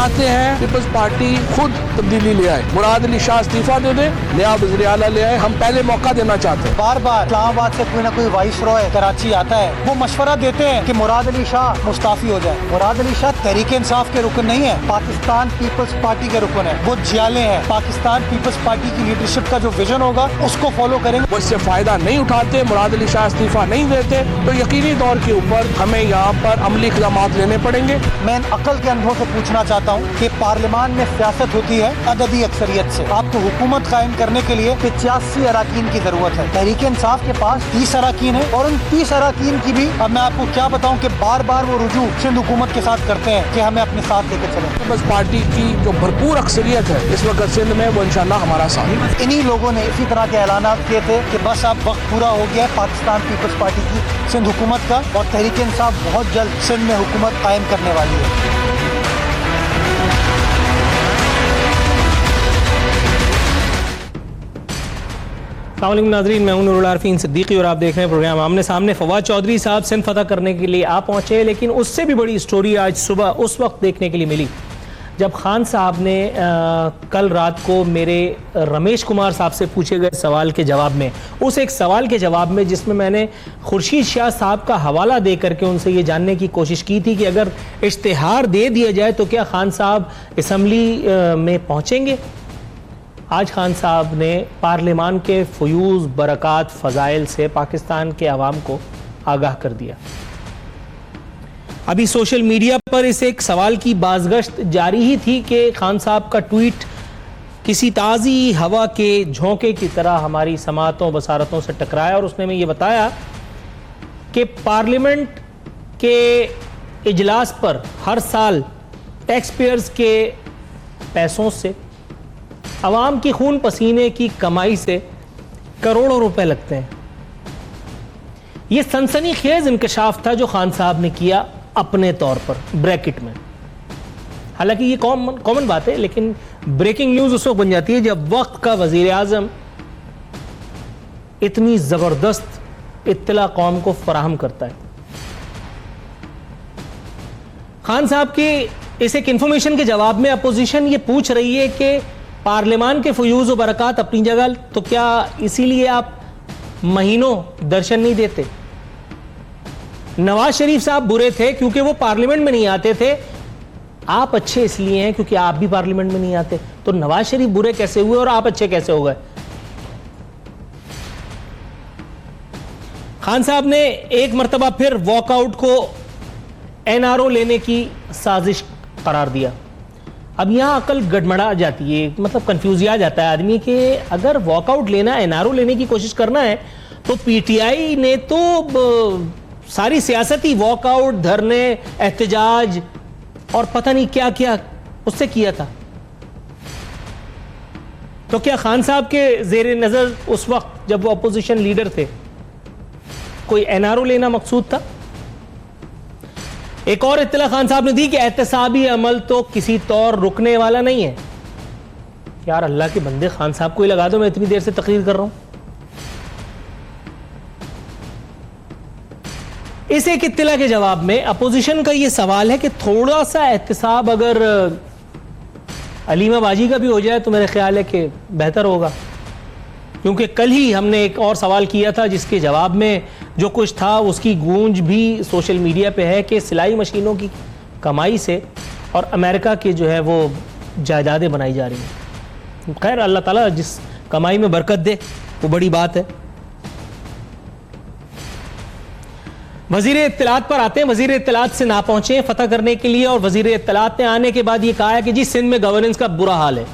चाहते हैं peoples party खुद तब्दीली ले आए, मुराद अली शाह इस्तीफा दे दे, नया वज़ीर आला ले आए। हम पहले मौका देना चाहते हैं। बार बार इस्लामाबाद से कोई ना कोई वाइस रॉय कराची आता है, वो मशवरा देते हैं कि मुराद अली शाह मुस्ताफी हो जाए। मुराद अली शाह तहरीक इंसाफ के रुकन नहीं है, पाकिस्तान पीपल्स पार्टी के रुकन है। वो जियाले हैं। पाकिस्तान पीपल्स पार्टी की लीडरशिप का जो विजन होगा उसको फॉलो करेंगे। वो इससे फायदा नहीं उठाते, मुराद अली शाह इस्तीफा नहीं देते, तो यकीनी तौर के ऊपर हमें यहाँ पर अमली इक़दाम लेने पड़ेंगे। मैं अकल के अंधों से पूछना चाहता हूँ कि पार्लियामान में सियासत होती है अददी अक्सरियत से। आपको हुकूमत कायम करने के लिए 85 अराकीन की जरूरत है। तहरीक इंसाफ के पास 30 अराकीन है और उन 30 अराकीन की भी अब मैं आपको क्या बताऊँ कि बार बार वो रुजू सिंध हुकूमत के साथ करते हैं कि हमें अपने साथ लेकर चले। बस पार्टी की जो भरपूर अक्सरियत है इस वक्त सिंध में, वो इंशाल्लाह हमारा साथ। इन्हीं लोगों ने इसी तरह के ऐलान किए थे कि बस अब वक्त पूरा हो गया है पाकिस्तान पीपल्स पार्टी की सिंध हुकूमत का, और तहरीक इंसाफ बहुत जल्द सिंध में हुकूमत कायम करने वाली है। अस्सलामुअलैकुम नाज़रीन, मैं हूं नूरुल आरफीन सिद्दीकी और आप देख रहे हैं प्रोग्राम आमने सामने। फवाद चौधरी साहब सिंध फतह करने के लिए आ पहुंचे, लेकिन उससे भी बड़ी स्टोरी आज सुबह उस वक्त देखने के लिए मिली जब खान साहब ने कल रात को मेरे रमेश कुमार साहब से पूछे गए सवाल के जवाब में, उस एक सवाल के जवाब में जिसमें मैंने खुर्शीद शाह साहब का हवाला दे करके उनसे ये जानने की कोशिश की थी कि अगर इश्तिहार दे दिया जाए तो क्या खान साहब असम्बली में पहुँचेंगे। आज खान साहब ने पार्लियामान के फ़यूज़ बरक़ात फ़ज़ाइल से पाकिस्तान के अवाम को आगाह कर दिया। अभी सोशल मीडिया पर इस एक सवाल की बाज़गश्त जारी ही थी कि खान साहब का ट्वीट किसी ताज़ी हवा के झोंके की तरह हमारी समातों बसारतों से टकराया और उसने में ये बताया कि पार्लियामेंट के इजलास पर हर साल टैक्स पेयर्स के पैसों से, अवाम की खून पसीने की कमाई से करोड़ों रुपए लगते हैं। यह सनसनीखेज इंकशाफ था जो खान साहब ने किया अपने तौर पर ब्रैकेट में। हालांकि ये कॉमन बात है, लेकिन ब्रेकिंग न्यूज उस वक्त बन जाती है जब वक्त का वजीर आजम इतनी जबरदस्त इत्तला कौम को फराहम करता है। खान साहब के इस एक इंफॉर्मेशन के जवाब में अपोजिशन ये पूछ रही है कि पार्लियामान के फ़यूज़ व बरक़ात अपनी जगह, तो क्या इसीलिए आप महीनों दर्शन नहीं देते। नवाज शरीफ साहब बुरे थे क्योंकि वो पार्लियामेंट में नहीं आते थे, आप अच्छे इसलिए हैं क्योंकि आप भी पार्लियामेंट में नहीं आते। तो नवाज शरीफ बुरे कैसे हुए और आप अच्छे कैसे हो गए। खान साहब ने एक मरतबा फिर वॉकआउट को एनआरओ लेने की साजिश करार दिया। अब यहां अकल गड़बड़ा जाती है, मतलब कंफ्यूज आ जाता है आदमी कि अगर वॉकआउट लेना, एनआरओ लेने की कोशिश करना है तो पीटीआई ने तो सारी सियासती वॉकआउट, धरने, एहतजाज और पता नहीं क्या क्या उससे किया था। तो क्या खान साहब के जेर नजर उस वक्त जब वो अपोजिशन लीडर थे कोई एनआरओ लेना मकसूद था। एक और इत्तला खान साहब ने दी कि एहतसाबी अमल तो किसी तौर रुकने वाला नहीं है। यार अल्लाह के बंदे, खान साहब को ही लगा दो, मैं इतनी देर से तकरीर कर रहा हूं। इस एक इत्तला के जवाब में अपोजिशन का यह सवाल है कि थोड़ा सा एहतसाब अगर अलीमा बाजी का भी हो जाए तो मेरे ख्याल है कि बेहतर होगा, क्योंकि कल ही हमने एक और सवाल किया था जिसके जवाब में जो कुछ था उसकी गूंज भी सोशल मीडिया पे है कि सिलाई मशीनों की कमाई से और अमेरिका के जो है वो जायदादें बनाई जा रही हैं। खैर अल्लाह ताला जिस कमाई में बरकत दे वो बड़ी बात है। वजीर इत्तलात पर आते हैं। वजीर इत्तलात से ना पहुंचे फतह करने के लिए और वजीर इत्तलात ने आने के बाद ये कहा है कि जी सिंध में गवर्नेंस का बुरा हाल है।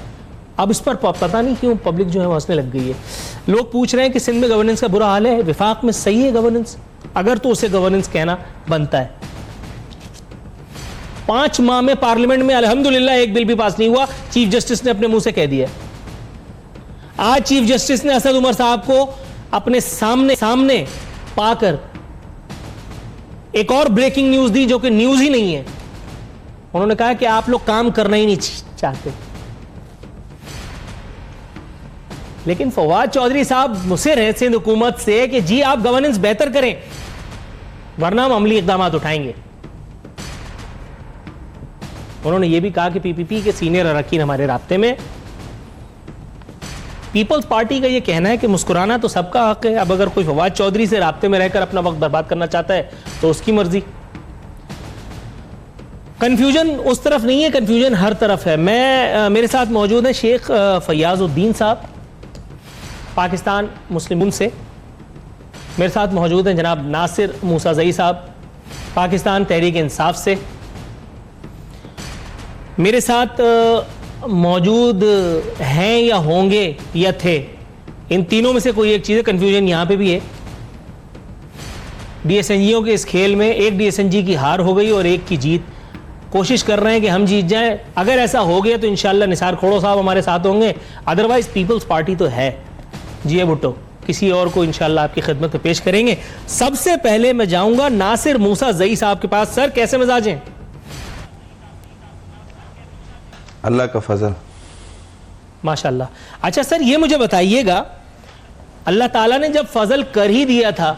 अब इस पर पता नहीं क्यों पब्लिक जो है वो हंसने लग गई है। लोग पूछ रहे हैं कि सिंध में गवर्नेंस का बुरा हाल है, विफाक में सही है गवर्नेंस, अगर तो उसे गवर्नेंस कहना बनता है। 5 माह में पार्लियामेंट में अल्हम्दुलिल्लाह एक बिल भी पास नहीं हुआ, चीफ जस्टिस ने अपने मुंह से कह दिया। आज चीफ जस्टिस ने असद उमर साहब को अपने सामने पाकर एक और ब्रेकिंग न्यूज दी जो कि न्यूज ही नहीं है। उन्होंने कहा कि आप लोग काम करना ही नहीं चाहते। लेकिन फवाद चौधरी साहब मुझसे रहे सिंध हुकूमत से कि जी आप गवर्नेंस बेहतर करें वरना हम अमली इकदाम उठाएंगे। उन्होंने ये भी कहा कि पीपीपी के सीनियर अरकान हमारे राब्ते में। पीपल्स पार्टी का ये कहना है कि मुस्कुराना तो सबका हक है, अब अगर कोई फवाद चौधरी से राब्ते में रहकर अपना वक्त बर्बाद करना चाहता है तो उसकी मर्जी। कंफ्यूजन उस तरफ नहीं है, कंफ्यूजन हर तरफ है। मेरे साथ मौजूद है शेख फयाजुद्दीन साहब पाकिस्तान मुस्लिम से, मेरे साथ मौजूद हैं जनाब नासिर मूसाज़ई साहब पाकिस्तान तहरीक इंसाफ से, मेरे साथ मौजूद हैं या होंगे या थे, इन तीनों में से कोई एक चीज़ है, कंफ्यूजन यहां पे भी है। डीएसएनजीओ के इस खेल में एक डीएसएनजी की हार हो गई और एक की जीत, कोशिश कर रहे हैं कि हम जीत जाएं। अगर ऐसा हो गया तो इंशाल्लाह निसार खोड़ो साहब हमारे साथ होंगे, अदरवाइज पीपल्स पार्टी तो है जी भुट्टो, किसी और को इंशाल्लाह आपकी खिदमत में पेश करेंगे। सबसे पहले मैं जाऊंगा नासिर मूसाज़ई साहब के पास। सर कैसे मिजाज हैं? अल्लाह का फजल माशाल्लाह। अच्छा सर ये मुझे बताइएगा, अल्लाह ताला ने जब फजल कर ही दिया था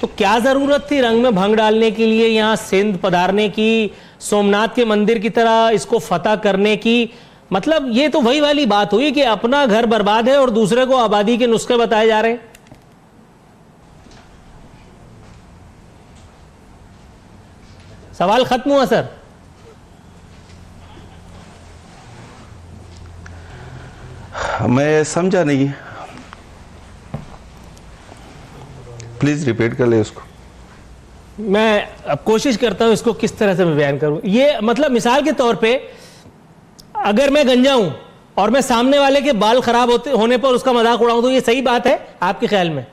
तो क्या जरूरत थी रंग में भंग डालने के लिए, यहां सिंध पधारने की, सोमनाथ के मंदिर की तरह इसको फतह करने की? मतलब ये तो वही वाली बात हुई कि अपना घर बर्बाद है और दूसरे को आबादी के नुस्खे बताए जा रहे हैं। सवाल खत्म हुआ सर? मैं समझा नहीं, प्लीज रिपीट कर ले उसको। मैं अब कोशिश करता हूं इसको किस तरह से मैं बयान करूं। ये मतलब मिसाल के तौर पे अगर मैं गंजा हूं और मैं सामने वाले के बाल खराब होने पर उसका मजाक उड़ाऊं तो ये सही बात है आपके ख्याल में?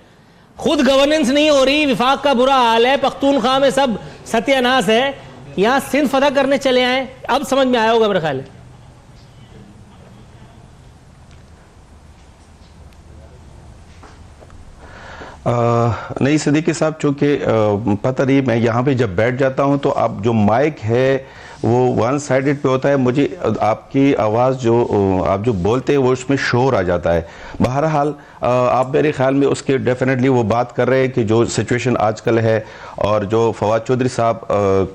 खुद गवर्नेंस नहीं हो रही, विफाक का बुरा हाल है, पख्तूनख्वा में सब सत्यानाश है, यहां सिंध फतह करने चले आए। अब समझ में आया होगा मेरे ख्याल है। नहीं सिद्दीकी साहब, चूंकि पता नहीं, मैं यहाँ पे जब बैठ जाता हूँ तो आप जो माइक है वो वन साइडेड पे होता है, मुझे आपकी आवाज़ जो आप जो बोलते हैं वो उसमें शोर आ जाता है। बहरहाल आप मेरे ख्याल में उसके डेफिनेटली वो बात कर रहे हैं कि जो सिचुएशन आजकल है और जो फवाद चौधरी साहब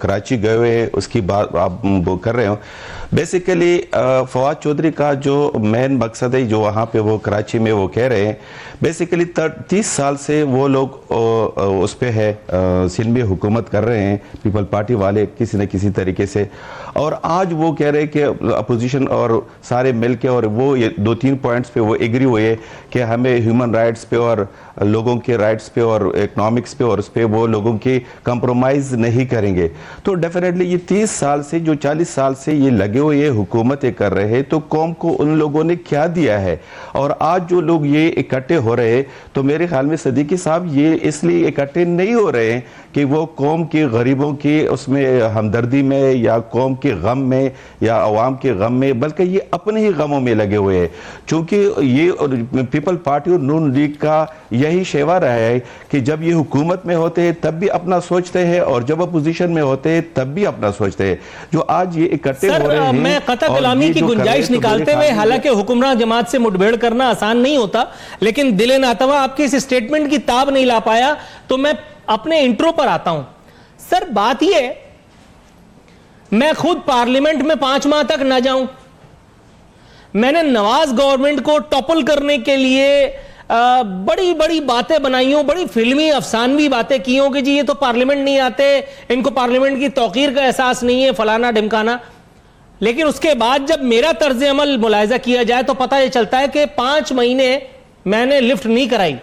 कराची गए हुए हैं उसकी बात आप वो कर रहे हो। बेसिकली फवाद चौधरी का जो मेन मकसद है जो वहाँ पे वो कराची में वो कह रहे हैं, बेसिकली 30 साल से वो लोग उस पे है सिंध में हुकूमत कर रहे हैं पीपल पार्टी वाले किसी न किसी तरीके से, और आज वो कह रहे हैं कि अपोजिशन और सारे मिल के और वो ये 2-3 पॉइंट्स पे वो एग्री हुए कि हमें ह्यूमन राइट्स पे और लोगों के राइट्स पे और इकोनॉमिक्स पे और उस पे वो लोगों की कंप्रोमाइज़ नहीं करेंगे। तो डेफिनेटली ये 30 साल से जो 40 साल से ये लगे हुए हुकूमतें कर रहे हैं, तो कौम को उन लोगों ने क्या दिया है? और आज जो लोग ये इकट्ठे हो रहे हैं, तो मेरे ख्याल में सिद्दीकी साहब ये इसलिए इकट्ठे नहीं हो रहे हैं कि वो कौम के गरीबों की उसमें हमदर्दी में या कौम के गम में या अवाम के गम में, बल्कि ये अपने ही गमों में लगे हुए हैं। चूंकि ये पीपल पार्टी और नून लीग का यही शेवा रहा है कि जब ये हुकूमत में होते हैं तब भी अपना सोचते हैं और जब अपोजिशन में होते हैं तब भी अपना सोचते हैं। जो आज ये इकट्ठे हो रहे हैं, मैं कतई गुलामी की गुंजाइश निकालते हुए, हालांकि हुक्मरान जमात से मुठभेड़ करना आसान नहीं होता, लेकिन दिले नातवा आपके इस स्टेटमेंट की ताब नहीं ला पाया, तो मैं अपने इंट्रो पर आता हूं। सर बात यह, मैं खुद पार्लियामेंट में 5 माह तक ना जाऊं, मैंने नवाज गवर्नमेंट को टॉपल करने के लिए बड़ी बड़ी बातें बनाई हूं, बड़ी फिल्मी अफसानवी बातें की हूं कि जी ये तो पार्लियामेंट नहीं आते, इनको पार्लियामेंट की तौकीर का एहसास नहीं है, फलाना ढिमकाना। लेकिन उसके बाद जब मेरा तर्ज अमल मुलाहिजा किया जाए तो पता यह चलता है कि 5 महीने मैंने लिफ्ट नहीं कराई,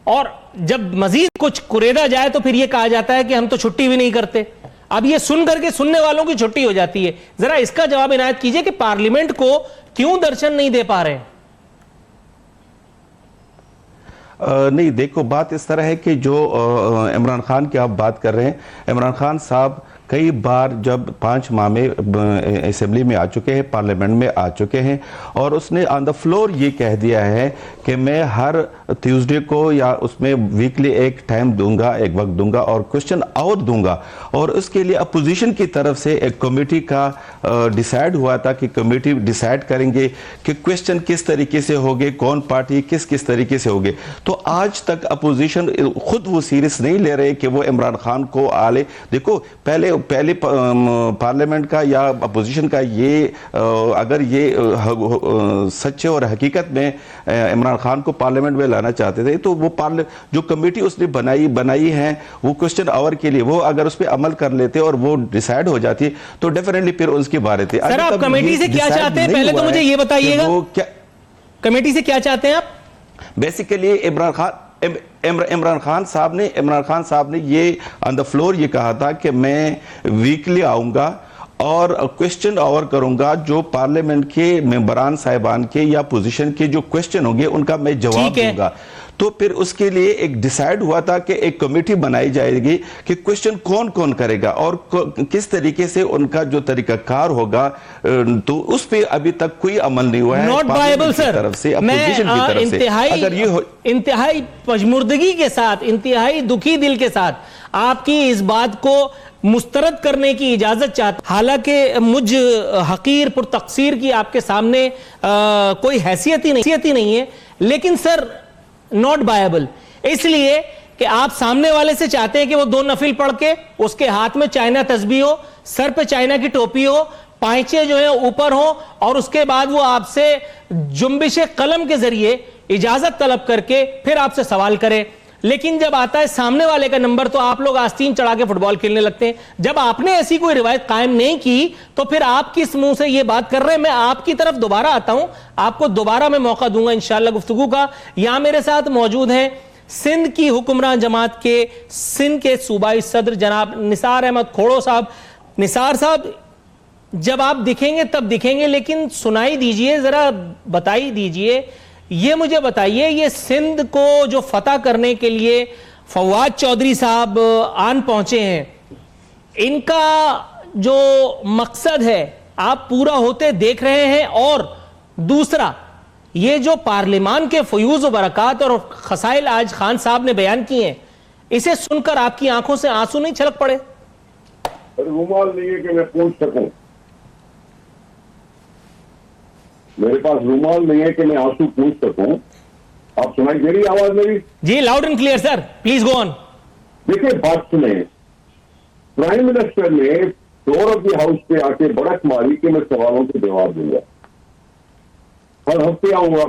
और जब मजीद कुछ कुरेदा जाए तो फिर यह कहा जाता है कि हम तो छुट्टी भी नहीं करते। अब ये सुन करके सुनने वालों की छुट्टी हो जाती है। जरा इसका जवाब इनायत कीजिए कि पार्लियामेंट को क्यों दर्शन नहीं दे पा रहे हैं? नहीं देखो, बात इस तरह है कि जो इमरान खान की आप बात कर रहे हैं, इमरान खान साहब कई बार जब 5 माह में असेंबली में आ चुके हैं, पार्लियामेंट में आ चुके हैं, और उसने ऑन द फ्लोर ये कह दिया है कि मैं हर ट्यूसडे को या उसमें वीकली एक टाइम दूंगा, एक वक्त दूंगा और क्वेश्चन और दूंगा। और उसके लिए अपोजिशन की तरफ से एक कमेटी का डिसाइड हुआ था कि कमेटी डिसाइड करेंगे कि क्वेश्चन किस तरीके से होंगे, कौन पार्टी किस किस तरीके से होंगे। तो आज तक अपोजिशन खुद वो सीरियस नहीं ले रहे कि वो इमरान खान को आले। देखो पहले पहले पार्लियामेंट का या अपोजिशन का ये अगर ये सच्चे और हकीकत में इमरान खान को पार्लियामेंट में लाना चाहते थे, तो वो जो कमेटी उसने बनाई है वो क्वेश्चन आवर के लिए, वो अगर उस पर अमल कर लेते और वो डिसाइड हो जाती तो डेफिनेटली फिर उसकी बारे थे। सर आप कमेटी से क्या चाहते हैं, पहले तो मुझे ये बताइएगा, कमेटी से क्या चाहते हैं आप? बेसिकली इमरान खान साहब ने ये ऑन द फ्लोर ये कहा था कि मैं वीकली आऊंगा और क्वेश्चन आवर करूंगा, जो पार्लियामेंट के मेंबरान साहिबान के या पोजीशन के जो क्वेश्चन होंगे उनका मैं जवाब दूंगा। तो फिर उसके लिए एक डिसाइड हुआ था कि एक कमेटी बनाई जाएगी कि क्वेश्चन कौन कौन करेगा और किस तरीके से उनका जो तरीकाकार होगा, तो उस पे अभी तक कोई अमल नहीं हुआ है नॉट वायबल सर। तरफ से, अपोजिशन की तरफ से। अगर ये इंतहाई पजमुर्दगी के साथ, इंतहाई दुखी दिल के साथ आपकी इस बात को मुस्तरद करने की इजाजत चाहता, हालांकि मुझ हकीर पुर तकसीर की आपके सामने कोई हैसियत ही नहीं है, लेकिन सर नॉट बायबल इसलिए कि आप सामने वाले से चाहते हैं कि वो 2 नफिल पढ़ के उसके हाथ में चाइना तस्बीह हो, सर पे चाइना की टोपी हो, पांचे जो है ऊपर हो, और उसके बाद वो आपसे जुम्बिश कलम के जरिए इजाजत तलब करके फिर आपसे सवाल करे। लेकिन जब आता है सामने वाले का नंबर तो आप लोग आस्तीन चढ़ा के फुटबॉल खेलने लगते हैं। जब आपने ऐसी कोई रिवायत कायम नहीं की तो फिर आप किस मुंह से ये बात कर रहे हैं? मैं आपकी तरफ दोबारा आता हूं, आपको दोबारा मैं मौका दूंगा इंशाअल्लाह गुफ्तगू का। यहां मेरे साथ मौजूद हैं सिंध की हुक्मरान जमात के सिंध के सूबाई सदर जनाब निसार अहमद खोड़ो साहब। निसार साहब, जब आप दिखेंगे तब दिखेंगे, लेकिन सुनाई दीजिए, जरा बताई दीजिए, ये मुझे बताइए, ये सिंध को जो फतह करने के लिए फवाद चौधरी साहब आन पहुंचे हैं, इनका जो मकसद है आप पूरा होते देख रहे हैं? और दूसरा, ये जो पार्लियामान के फयूज व बरक़ात और खसाइल आज खान साहब ने बयान किए हैं, इसे सुनकर आपकी आंखों से आंसू नहीं छलक पड़े? रुमाल नहीं है कि मैं पूछ सकूं, मेरे पास रुमाल नहीं है कि मैं आंसू पूछ सकूं। आप सुनाई दे रही आवाज मेरी? जी, loud and clear sir, please go on. देखिए, बात सुने, प्राइम मिनिस्टर ने फ्लोर ऑफ द हाउस पे आके बड़क मारी कि मैं सवालों के जवाब दूंगा, हर हफ्ते आऊंगा।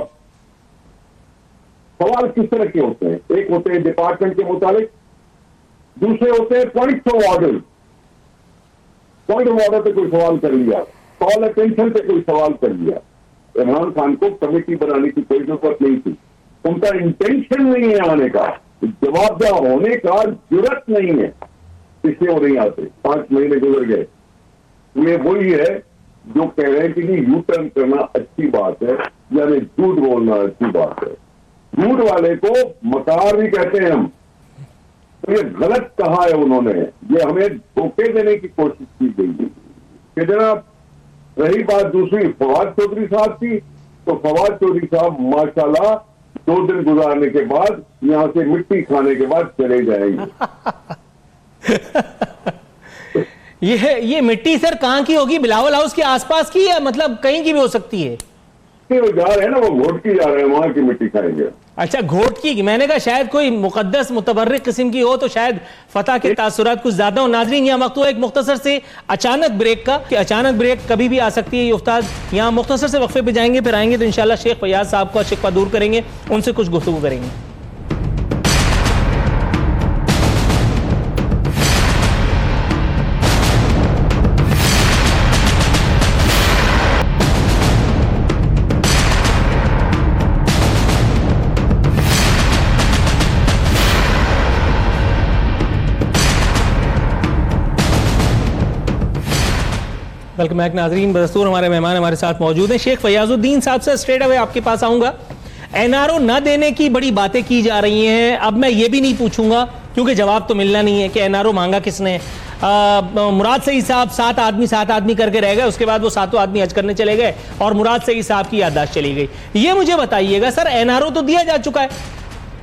सवाल किस तरह के होते हैं? एक होते हैं डिपार्टमेंट के मुताबिक, दूसरे होते हैं point of order. Point of order पे कोई सवाल कर लिया, कॉल अटेंशन पे कोई सवाल कर लिया। इमरान खान को कमेटी बनाने की कोई जरूरत नहीं थी, उनका इंटेंशन नहीं है आने का, जवाबदेह होने का जरूरत नहीं है, इसलिए वो नहीं आते। 5 महीने गुजर गए। ये वही है जो कह रहे हैं कि यू टर्न करना अच्छी बात है, यानी झूठ बोलना अच्छी बात है। झूठ वाले को मकार भी कहते हैं हम, तो ये गलत कहा है उन्होंने, ये हमें धोखे देने की कोशिश की गई है कि जनाब। रही बात दूसरी फवाद चौधरी साहब की, तो फवाद चौधरी साहब माशाल्लाह 2 दिन गुजारने के बाद यहां से मिट्टी खाने के बाद चले जाएंगे। ये मिट्टी सर कहां की होगी? बिलावल हाउस के आसपास की, या मतलब कहीं की भी हो सकती है? वो जा रहे हैं ना, वो घोट की जा रहे हैं, वहां की मिट्टी खाएंगे। अच्छा, घोट की। मैंने कहा शायद कोई मुकद्दस मुतबर्रिक किस्म की हो, तो शायद फतह के तासुरात कुछ ज्यादा हो। नाजरीन, यहाँ वक्त एक मुख्तसर से अचानक ब्रेक का, कि अचानक ब्रेक कभी भी आ सकती है ये उस्ताद। यहाँ मुख्तसर से वक्फे पे जाएंगे, फिर आएंगे तो इंशाल्लाह शेख फयाज साहब का शिकवा दूर करेंगे, उनसे कुछ गुफ्तगू करेंगे। वेलकम बैक नाजरीन। बदस्तूर हमारे मेहमान हमारे साथ मौजूद हैं। शेख फयाजुद्दीन साहब से स्ट्रेट अवे आपके पास आऊंगा। एनआरओ न देने की बड़ी बातें की जा रही हैं। अब मैं ये भी नहीं पूछूंगा क्योंकि जवाब तो मिलना नहीं है कि एनआरओ मांगा किसने। मुराद सईद साहब 7 आदमी करके रह गए, उसके बाद वो 7 आदमी हज करने चले गए और मुराद सईद साहब की याददाश्त चली गई। ये मुझे बताइएगा सर, एनआरओ तो दिया जा चुका है,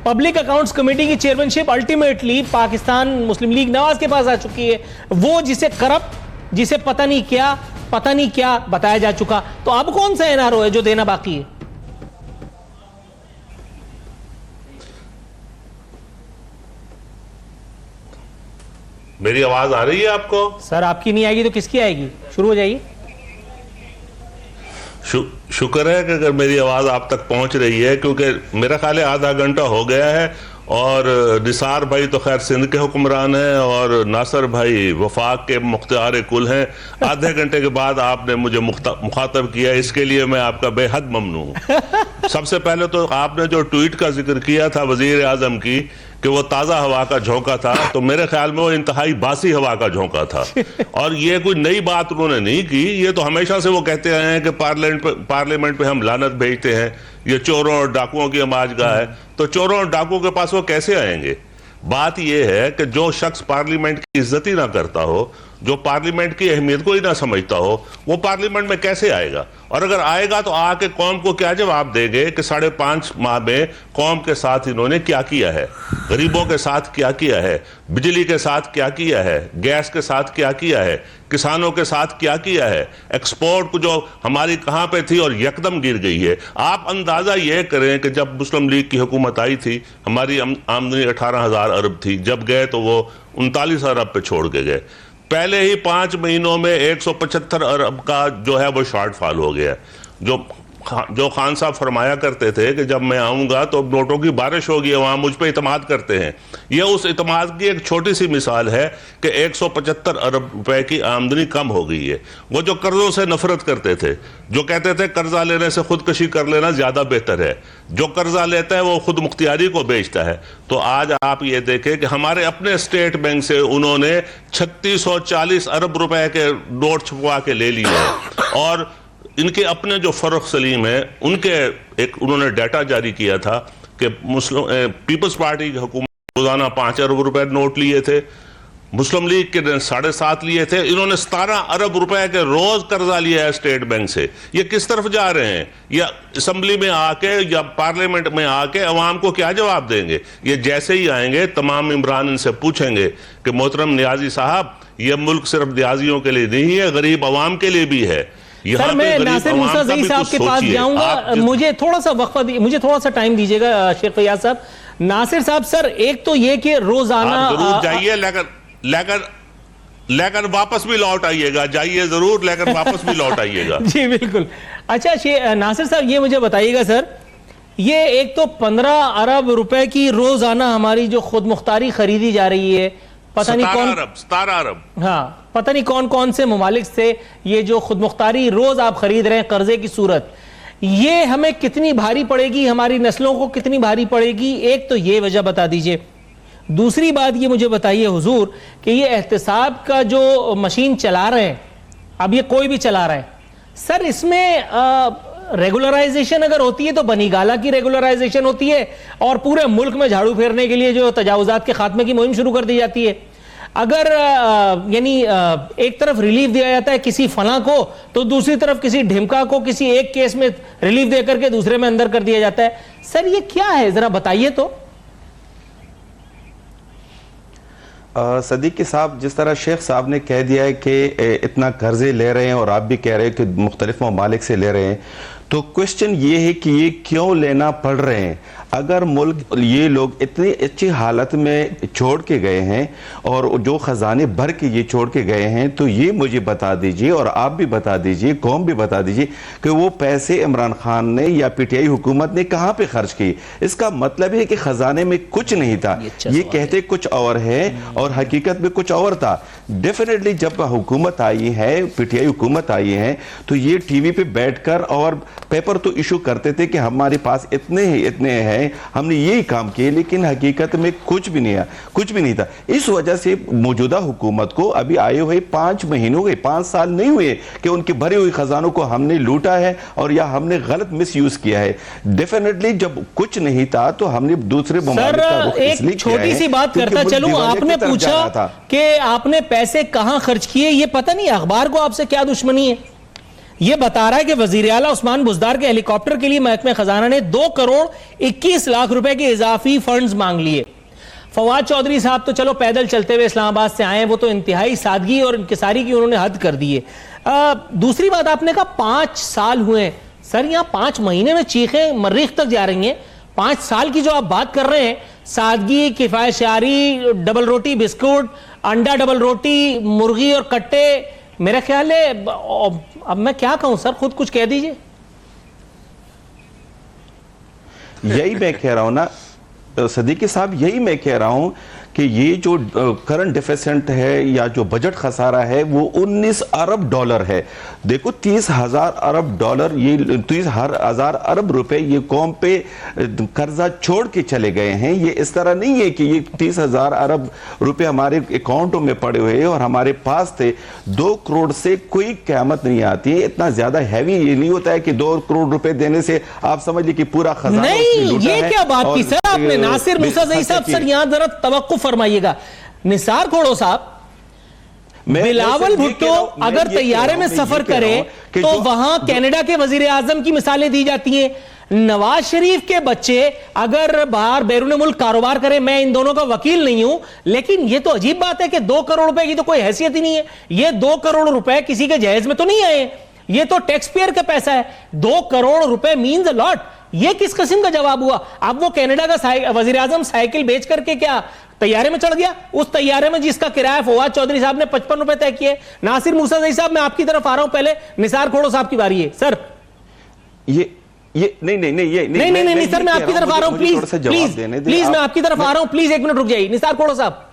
पब्लिक अकाउंट्स कमेटी की चेयरमैनशिप अल्टीमेटली पाकिस्तान मुस्लिम लीग नवाज के पास आ चुकी है, वो जिसे करप्ट, जिसे पता नहीं क्या बताया जा चुका। तो अब कौन सा एनआरओ है जो देना बाकी है? मेरी आवाज आ रही है आपको? सर आपकी नहीं आएगी तो किसकी आएगी? शुरू हो जाइए। शुक्र है कि अगर मेरी आवाज आप तक पहुंच रही है, क्योंकि मेरा ख्याल है आधा घंटा हो गया है और निसार भाई तो खैर सिंध के हुक्मरान हैं और नासर भाई वफाक के मुख्तियार कुल हैं। आधे घंटे के बाद आपने मुझे मुखातब किया, इसके लिए मैं आपका बेहद ममनू हूं। सबसे पहले तो आपने जो ट्वीट का जिक्र किया था वजीर आजम की कि वो ताज़ा हवा का झोंका था, तो मेरे ख्याल में वो इंतहाई बासी हवा का झोंका था। और ये कोई नई बात उन्होंने नहीं की, ये तो हमेशा से वो कहते आए हैं कि पार्लियामेंट पे हम लानत भेजते हैं, ये चोरों और डाकुओं की हमाजगाह है। तो चोरों और डाकुओं के पास वो कैसे आएंगे? बात यह है कि जो शख्स पार्लियामेंट की इज्जत ही ना करता हो, जो पार्लियामेंट की अहमियत को ही ना समझता हो, वो पार्लियामेंट में कैसे आएगा? और अगर आएगा तो आके कौम को क्या जवाब देंगे कि 5.5 माह में कौम के साथ इन्होंने क्या किया है, गरीबों के साथ क्या किया है, बिजली के साथ क्या किया है, गैस के साथ क्या किया है, किसानों के साथ क्या किया है, एक्सपोर्ट को जो हमारी कहां पे थी और यकदम गिर गई है। आप अंदाजा यह करें कि जब मुस्लिम लीग की हुकूमत आई थी हमारी आमदनी 18,000 अरब थी, जब गए तो वो 39 अरब पे छोड़ के गए। पहले ही 5 महीनों में 175 अरब का जो है वो शॉर्टफॉल हो गया। जो खान साहब फरमाया करते थे कि जब मैं आऊंगा तो नोटों की बारिश होगी, वहां मुझ पे इतमाद करते हैं। यह उस इतमाद की एक छोटी सी मिसाल है कि 175 अरब रुपए की आमदनी कम हो गई है। वो जो कर्जों से नफरत करते थे, जो कहते थे कर्जा लेने से खुदकशी कर लेना ज्यादा बेहतर है, जो कर्जा लेता है वो खुद मुख्तियारी को बेचता है, तो आज आप ये देखें कि हमारे अपने स्टेट बैंक से उन्होंने 3640 अरब रुपए के नोट छपवा के ले लिए हैं। और इनके अपने जो फर्रुख सलीम है, उनके एक उन्होंने डाटा जारी किया था कि मुस्लिम पीपल्स पार्टी की हुकूमत रोजाना 5 अरब रुपए नोट लिए थे, मुस्लिम लीग के 7.5 लिए थे, इन्होंने 17 अरब रुपए के रोज कर्जा लिया है स्टेट बैंक से। ये किस तरफ जा रहे हैं? या असेंबली में आके या पार्लियामेंट में आके अवाम को क्या जवाब देंगे? ये जैसे ही आएंगे तमाम इमरान इनसे पूछेंगे कि मोहतरम नियाजी साहब, ये मुल्क सिर्फ नियाजियों के लिए नहीं है, गरीब अवाम के लिए भी है। सर मैं नासिर मूसा ज़ई साहब के पास जाऊंगा, मुझे थोड़ा सा वक्फा मुझे थोड़ा सा टाइम दीजिएगा शेख फैयाज साहब। नासिर साहब, सर एक तो ये कि रोजाना जरूर जाइए, लेकर वापस भी लौट आइएगा, जाइए जरूर लेकर वापस भी लौट आइएगा। जी बिल्कुल। अच्छा नासिर साहब ये मुझे बताइएगा सर, ये एक तो 15 अरब रुपए की रोजाना हमारी जो खुद मुख्तारी खरीदी जा रही है, पता नहीं कौन 17 अरब, हाँ पता नहीं कौन कौन से ममालिक से ये जो खुद मुख्तारी रोज आप खरीद रहे हैं कर्जे की सूरत, ये हमें कितनी भारी पड़ेगी, हमारी नस्लों को कितनी भारी पड़ेगी? एक तो ये वजह बता दीजिए। दूसरी बात ये मुझे बताइए हुजूर कि ये एहतिसाब का जो मशीन चला रहे हैं, अब ये कोई भी चला रहा है सर, इसमें रेगुलराइजेशन अगर होती है तो बनीगाला की रेगुलराइजेशन होती है और पूरे मुल्क में झाड़ू फेरने के लिए जो तजावुजात के खात्मे की मुहिम शुरू कर दी जाती है। अगर यानी एक तरफ रिलीफ दिया जाता है किसी फला को, तो दूसरी तरफ किसी ढिमका को किसी एक केस में रिलीफ देकर के दूसरे में अंदर कर दिया जाता है। सर ये क्या है, जरा बताइए तो। सदीकी साहब, जिस तरह शेख साहब ने कह दिया है कि इतना कर्जे ले रहे हैं और आप भी कह रहे हैं कि मुख्तलिफ ममालिक से ले रहे हैं, तो क्वेश्चन ये है कि ये क्यों लेना पड़ रहे हैं? अगर मुल्क ये लोग इतनी अच्छी हालत में छोड़ के गए हैं और जो ख़जाने भर के ये छोड़ के गए हैं, तो ये मुझे बता दीजिए और आप भी बता दीजिए, कौम भी बता दीजिए कि वो पैसे इमरान खान ने या पीटीआई हुकूमत ने कहाँ पे खर्च किए। इसका मतलब है कि ख़जाने में कुछ नहीं था, ये कहते कुछ और है और हकीकत में कुछ और था। डेफिनेटली जब हुकूमत आई है, पीटीआई हुकूमत आई है, तो ये टीवी पे बैठकर और पेपर तो इशू करते थे कि हमारे पास इतने हैं, हमने यही काम किए, लेकिन हकीकत में कुछ भी नहीं था। इस वजह से मौजूदा हुकूमत को अभी आए हुए 5 महीने हो गए, 5 साल नहीं हुए कि उनके भरे हुए खजानों को हमने लूटा है और या हमने गलत मिस यूज किया है। डेफिनेटली जब कुछ नहीं था तो हमने दूसरे एक छोटी सी बात करता चलूं, आपने पूछा कि आपने पैसे कहां खर्च किए, ये पता नहीं अखबार को आपसे क्या दुश्मनी है। यह बता रहा है कि वजीर आला उस्मान बुज़दार के हेलीकॉप्टर के लिए महकमे खजाना ने 2 करोड़ 21 लाख रुपए के इजाफी फंड्स मांग लिए। फवाद चौधरी साहब तो चलो पैदल चलते हुए इस्लामाबाद से आए, वो तो इंतहाई सादगी और इंकिसारी की उन्होंने हद कर दी है। दूसरी बात, आपने कहा 5 साल हुए। सर यहां 5 महीने में चीखें मर्रीख तक जा रही हैं। 5 साल की जो आप बात कर रहे हैं, सादगी, किफायत शारी, डबल रोटी बिस्कुट, अंडा डबल रोटी, मुर्गी और कट्टे, मेरा ख्याल है अब मैं क्या कहूं सर, खुद कुछ कह दीजिए। यही मैं कह रहा हूं ना सदीकी साहब, यही मैं कह रहा हूं कि ये जो करंट डिफिसिट है या जो बजट खसारा है वो 19 अरब डॉलर है। देखो 30,000 अरब डॉलर, ये 30,000 अरब रुपए ये कौम पे कर्जा छोड़ के चले गए हैं। ये इस तरह नहीं है कि ये 30,000 अरब रुपए हमारे अकाउंटों में पड़े हुए हैं और हमारे पास थे। 2 करोड़ से कोई क़यामत नहीं आती है। इतना ज्यादा हैवी ये नहीं होता है कि 2 करोड़ रुपए देने से आप समझ लीजिए कि पूरा खजाना नहीं। ये क्या बात की सर आपने, नासिर मूसा ज़ई साहब, सर यहां जरा तवक्कुफ फरमाइएगा। निसार खोड़ो साहब, बिलावल भुट्टो अगर तैयारे में सफर करे तो वहां कनाडा के वजीर आजम की मिसालें दी जाती हैं। नवाज शरीफ के बच्चे अगर बाहर बैरून मुल्क कारोबार करें, मैं इन दोनों का वकील नहीं हूं, लेकिन यह तो अजीब बात है कि 2 करोड़ रुपए की तो कोई हैसियत ही नहीं है। यह 2 करोड़ रुपए किसी के जहेज में तो नहीं आए, यह तो टैक्स पेयर का पैसा है। 2 करोड़ रुपए मीन्स अ लॉट। यह किस किस्म का जवाब हुआ? अब वो कनाडा का वजीर आजम साइकिल बेच करके क्या तैयारे में चढ़ गया? उस तैयारे में जिसका किराया फवाद चौधरी साहब ने 55 रुपए तय किए। नासिर मूसा ज़ई साहब, मैं आपकी तरफ आ रहा हूं, पहले निसार खोड़ो साहब की बारी है सर। ये नहीं सर, मैं आपकी तरफ आ रहा हूं, प्लीज मैं आपकी तरफ आ रहा हूं, प्लीज 1 मिनट रुक जाइए। निसार खोड़ो साहब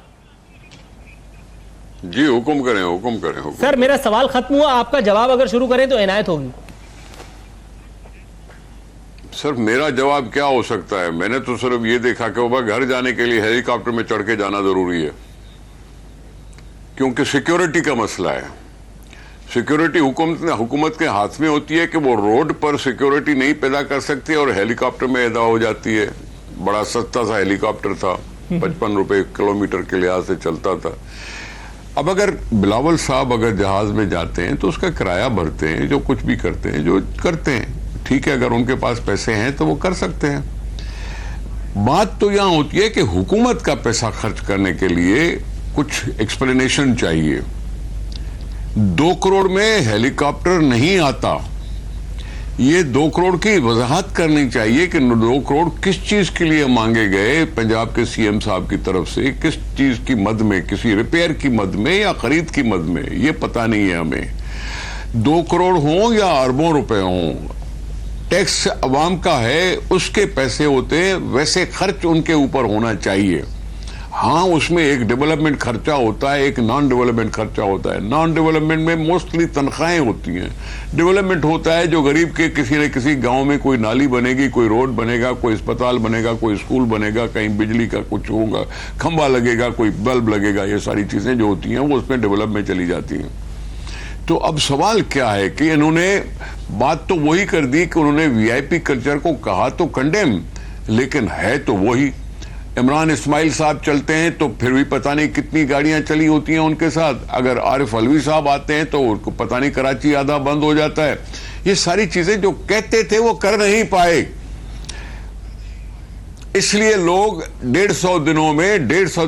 जी, हुक्म करें। सर मेरा सवाल खत्म हुआ, आपका जवाब अगर शुरू करें तो इनायत होगी। सर मेरा जवाब क्या हो सकता है? मैंने तो सिर्फ ये देखा कि वो घर जाने के लिए हेलीकॉप्टर में चढ़ के जाना जरूरी है, क्योंकि सिक्योरिटी का मसला है। सिक्योरिटी हुकूमत के हाथ में होती है कि वो रोड पर सिक्योरिटी नहीं पैदा कर सकती और हेलीकॉप्टर में अदा हो जाती है। बड़ा सस्ता सा हेलीकॉप्टर था, 55 रुपए किलोमीटर के लिहाज से चलता था। अब अगर बिलावल साहब अगर जहाज में जाते हैं तो उसका किराया भरते हैं, जो कुछ भी करते हैं, जो करते हैं, ठीक है, अगर उनके पास पैसे हैं तो वो कर सकते हैं। बात तो यहां होती है कि हुकूमत का पैसा खर्च करने के लिए कुछ एक्सप्लेनेशन चाहिए। 2 करोड़ में हेलीकॉप्टर नहीं आता। ये 2 करोड़ की वजाहत करनी चाहिए कि 2 करोड़ किस चीज के लिए मांगे गए पंजाब के सीएम साहब की तरफ से, किस चीज की मद में, किसी रिपेयर की मद में या खरीद की मद में, ये पता नहीं है हमें। 2 करोड़ हों या अरबों रुपए हों, टैक्स अवाम का है, उसके पैसे होते हैं, वैसे खर्च उनके ऊपर होना चाहिए। हाँ, उसमें एक डेवलपमेंट खर्चा होता है, एक नॉन डेवलपमेंट खर्चा होता है। नॉन डेवलपमेंट में मोस्टली तनख्वाहें होती हैं। डेवलपमेंट होता है जो गरीब के किसी न किसी गांव में कोई नाली बनेगी, कोई रोड बनेगा, कोई अस्पताल बनेगा, कोई स्कूल बनेगा, कहीं बिजली का कुछ होगा, खंबा लगेगा, कोई बल्ब लगेगा। ये सारी चीजें जो होती हैं वो उसमें डेवलप में चली जाती हैं। तो अब सवाल क्या है कि इन्होंने बात तो वही कर दी कि उन्होंने वीआईपी कल्चर को कहा तो कंडेम, लेकिन है तो वही। इमरान इस्माइल साहब चलते हैं तो फिर भी पता नहीं कितनी गाड़ियां चली होती हैं उनके साथ। अगर आरिफ अलवी साहब आते हैं तो उनको पता नहीं कराची आधा बंद हो जाता है। ये सारी चीजें जो कहते थे वो कर नहीं पाए, इसलिए लोग 150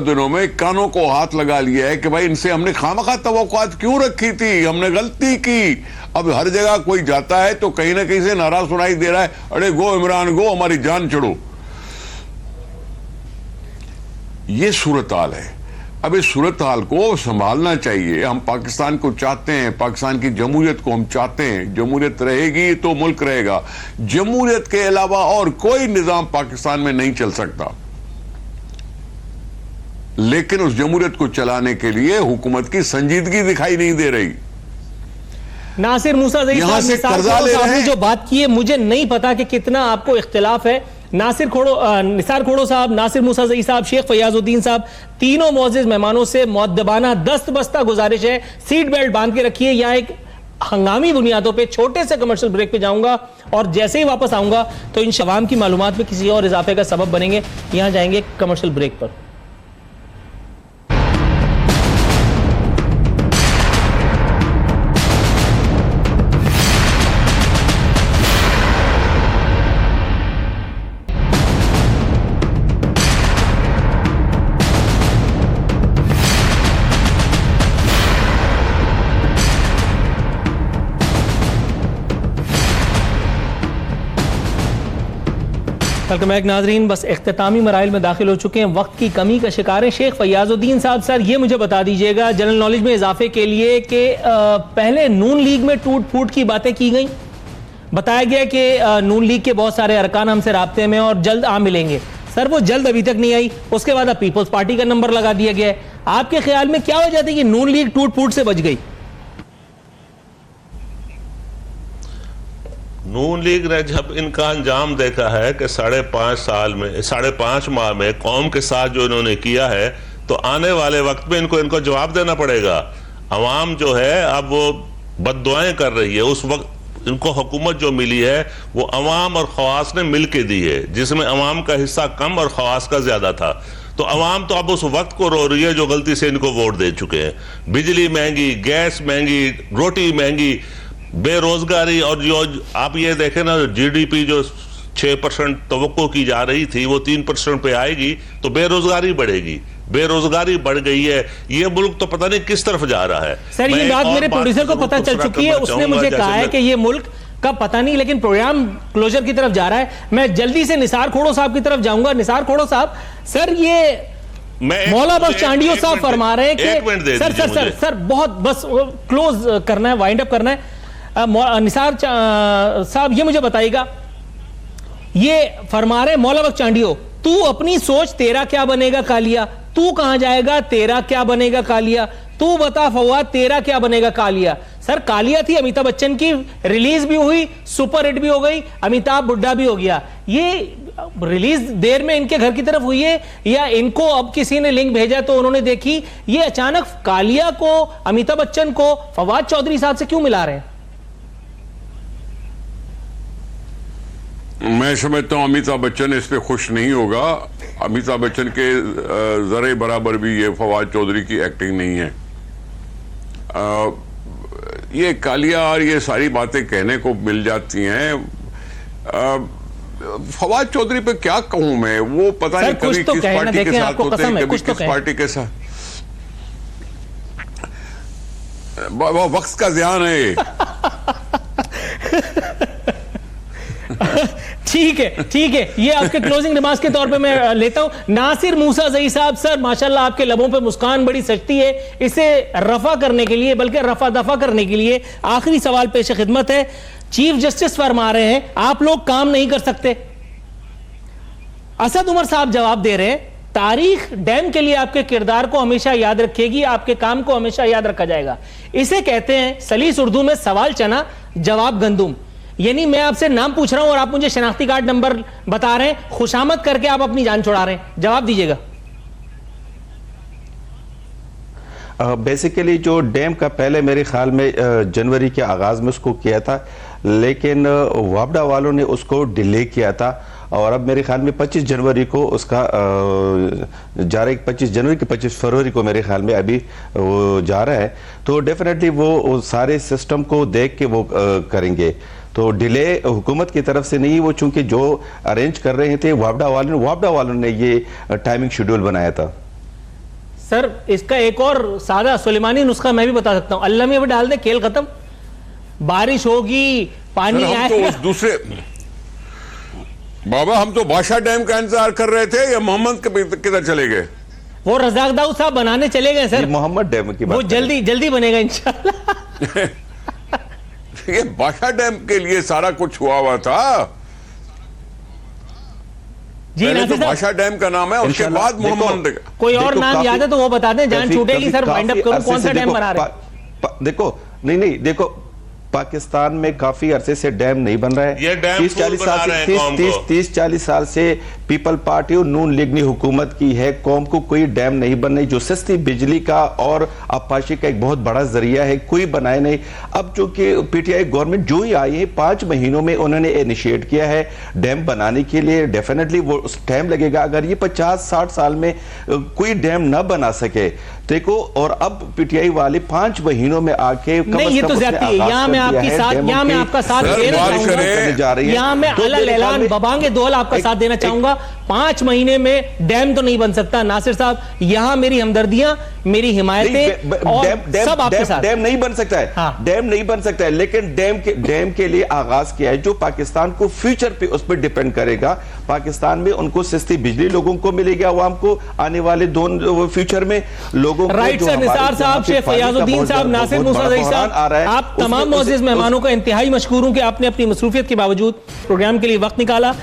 दिनों में कानों को हाथ लगा लिया है कि भाई इनसे हमने खामखा तवक्कुआत क्यों रखी थी, हमने गलती की। अब हर जगह कोई जाता है तो कहीं ना कहीं से नारा सुनाई दे रहा है, अरे गो इमरान गो, हमारी जान छोड़ो। ये सूरत हाल है। अब इस सूरत हाल को संभालना चाहिए। हम पाकिस्तान को चाहते हैं, पाकिस्तान की जमहूरियत को हम चाहते हैं। जमहूरियत रहेगी तो मुल्क रहेगा। जमहूरियत के अलावा और कोई निजाम पाकिस्तान में नहीं चल सकता, लेकिन उस जमहूरियत को चलाने के लिए हुकूमत की संजीदगी दिखाई नहीं दे रही। नासिर मूसा ज़ई यहां से कर्जा ले रहे हैं। जो बात की है, मुझे नहीं पता कि कितना आपको इख्तिलाफ है। निसार खोड़ो साहब, नासिर मूसा ज़ई साहब, शेख फयाजुद्दीन साहब, तीनों मोअज़्ज़िज़ मेहमानों से मुअद्दबाना दस्तबस्ता गुजारिश है, सीट बेल्ट बांध के रखिए। यहां एक हंगामी बुनियादों पे छोटे से कमर्शियल ब्रेक पे जाऊंगा और जैसे ही वापस आऊंगा तो इन शवाम की मालूमात में किसी और इजाफे का सबब बनेंगे। यहां जाएंगे कमर्शियल ब्रेक पर। वेलकम बैक नाजरीन। बस इख्तितामी मराइल में दाखिल हो चुके हैं, वक्त की कमी का शिकार है। शेख फयाजुद्दीन साहब, सर ये मुझे बता दीजिएगा जनरल नॉलेज में इजाफे के लिए कि पहले नून लीग में टूट फूट की बातें की गई, बताया गया कि नून लीग के बहुत सारे अरकान हमसे राब्ते में और जल्द आ मिलेंगे। सर वो जल्द अभी तक नहीं आई, उसके बाद अब पीपल्स पार्टी का नंबर लगा दिया गया है। आपके ख्याल में क्या वजह थी कि नून लीग टूट फूट से बच गई? नून लीग ने जब इनका अंजाम देखा है कि 5.5 माह में कौम के साथ जो इन्होंने किया है, तो आने वाले वक्त में इनको जवाब देना पड़ेगा। अवाम जो है अब वो बद्दुआएं कर रही है। उस वक्त इनको हुकूमत जो मिली है वो अवाम और खवास ने मिल के दी है, जिसमें अवाम का हिस्सा कम और खवास का ज्यादा था। तो अवाम तो अब उस वक्त को रो रही है जो गलती से इनको वोट दे चुके हैं। बिजली महंगी, गैस महंगी, रोटी महंगी, बेरोजगारी, और जो आप ये देखें ना, जीडीपी जो 6% तवक्को की जा रही थी वो 3% पे आएगी, तो बेरोजगारी बढ़ेगी। बेरोजगारी बढ़ गई है। ये मुल्क तो पता नहीं किस तरफ जा रहा है। सर ये बात मेरे प्रोड्यूसर को पता चल चुकी है, उसने मुझे कहा है कि ये मुल्क का पता नहीं, लेकिन प्रोग्राम क्लोजर की तरफ जा रहा है। मैं जल्दी से निसार खोड़ो साहब की तरफ जाऊंगा। निसार खोड़ो साहब, सर ये मौला बख्श चांडियो साहब फरमा रहे हैं कि सर बहुत बस क्लोज करना है, वाइंड अप करना है। निसार साहब ये मुझे बताइएगा, ये फरमा रहे मौला बख्श चांडियो, तू अपनी सोच, तेरा क्या बनेगा कालिया, तू कहां जाएगा, तेरा क्या बनेगा कालिया, तू बता फवाद तेरा क्या बनेगा कालिया। सर कालिया थी अमिताभ बच्चन की, रिलीज भी हुई, सुपर हिट भी हो गई, अमिताभ बुड्ढा भी हो गया। ये रिलीज देर में इनके घर की तरफ हुई है या इनको अब किसी ने लिंक भेजा तो उन्होंने देखी? ये अचानक कालिया को, अमिताभ बच्चन को फवाद चौधरी साहब से क्यों मिला रहे हैं? मैं समझता हूं अमिताभ बच्चन इस पे खुश नहीं होगा। अमिताभ बच्चन के जरे बराबर भी ये फवाद चौधरी की एक्टिंग नहीं है। ये कालिया और ये सारी बातें कहने को मिल जाती हैं। फवाद चौधरी पे क्या कहूं मैं, वो पता नहीं कभी किस पार्टी के साथ होते हैं, कभी किस पार्टी के साथ। वक्त का ध्यान है। ठीक है, ये आपके क्लोजिंग रिमार्क्स के तौर पे मैं लेता हूं। नासिर मूसा ज़ई साहब, सर माशाल्लाह आपके लबों पे मुस्कान बड़ी सजती है, इसे रफा करने के लिए, बल्कि रफा दफा करने के लिए आखिरी सवाल पेश खिदमत है। चीफ जस्टिस फरमा रहे हैं आप लोग काम नहीं कर सकते। असद उमर साहब जवाब दे रहे हैं तारीख डैम के लिए आपके किरदार को हमेशा याद रखेगी, आपके काम को हमेशा याद रखा जाएगा। इसे कहते हैं सलीस उर्दू में सवाल चना जवाब गंदुम। यानी मैं आपसे नाम पूछ रहा हूं और आप मुझे शनाख्ती कार्ड नंबर बता रहे हैं, खुशामद करके आप अपनी जान छुड़ा रहे हैं। जवाब दीजिएगा। बेसिकली जो डैम का पहले मेरे ख्याल में जनवरी के आगाज में उसको किया था, लेकिन वापडा वालों ने उसको डिले किया था और अब मेरे ख्याल में 25 जनवरी को उसका जा रहा है। 25 जनवरी के 25 फरवरी को मेरे ख्याल में अभी वो जा रहा है। तो डेफिनेटली वो सारे सिस्टम को देख के वो करेंगे। तो डिले हुकूमत की तरफ से नहीं, वो चूंकि जो अरेंज कर रहे थे वापडा वालों ने ये टाइमिंग शेड्यूल बनाया था। सर इसका एक और सादा सुलेमानी नुस्खा मैं भी बता सकता हूं। अल्लाह में भी डाल दे, खेल खत्म, बारिश होगी, पानी आएगा। तो उस दूसरे बाबा, हम तो बादशाह डैम का इंतजार कर रहे थे, या मोहम्मद किधर चले गए? वो रज़ाक दाऊद साहब बनाने चले गए सर। मोहम्मद डैम की बात, वो जल्दी बनेगा इंशाल्लाह। ये बादशाह डैम के लिए सारा कुछ हुआ हुआ था जी। तो बादशाह डैम का नाम है, उसके बाद मोहम्मद। कोई और नाम याद है तो वो बता दें, जान छूटेगी सर। वाइंड अप करूं, कौन सा डैम बना रहे? देखो देखो पाकिस्तान में काफी अरसे से डैम नहीं बन रहा है। ये डैम 30-40 साल से पीपल पार्टी और नून लीग ने हुकूमत की है, कौम को कोई डैम नहीं बन रही, जो सस्ती बिजली का और आपाशी का एक बहुत बड़ा जरिया है, कोई बनाए नहीं। अब चूंकि पीटीआई गवर्नमेंट जो ही आई है, 5 महीनों में उन्होंने इनिशिएट किया है डैम बनाने के लिए। डेफिनेटली वो टाइम लगेगा। अगर ये 50-60 साल में कोई डैम ना बना सके देखो, और अब पीटीआई वाले 5 महीनों में आके नहीं, ये तो ज्यादती है। यहाँ मैं आपकी साथ, यहाँ मैं आपका साथ देना चाहूंगा, यहाँ मैं अलल ऐलान बबांगे दोहल आपका साथ देना चाहूंगा। 5 महीने में डैम तो नहीं बन सकता नासिर साहब, यहाँ मेरी हमदर्दियां, मेरी हिमायतें और सब आपके साथ। डैम नहीं बन सकता है, हाँ। डैम नहीं बन सकता है, लेकिन डैम के लिए आगाज किया है जो पाकिस्तान को फ्यूचर पे उस पर डिपेंड करेगा। पाकिस्तान में उनको सस्ती बिजली लोगों को मिलेगी, आवाम को आने वाले फ्यूचर में लोगों को। राइट सर, निसार साहब, शेख फयाजुद्दीन साहब, नासिर मूसा साहब, आप तमाम मोअज़्ज़िज़ मेहमानों का इंतहाई मशकूर हूं कि आपने अपनी मसरूफियत के बावजूद प्रोग्राम के लिए वक्त निकाला।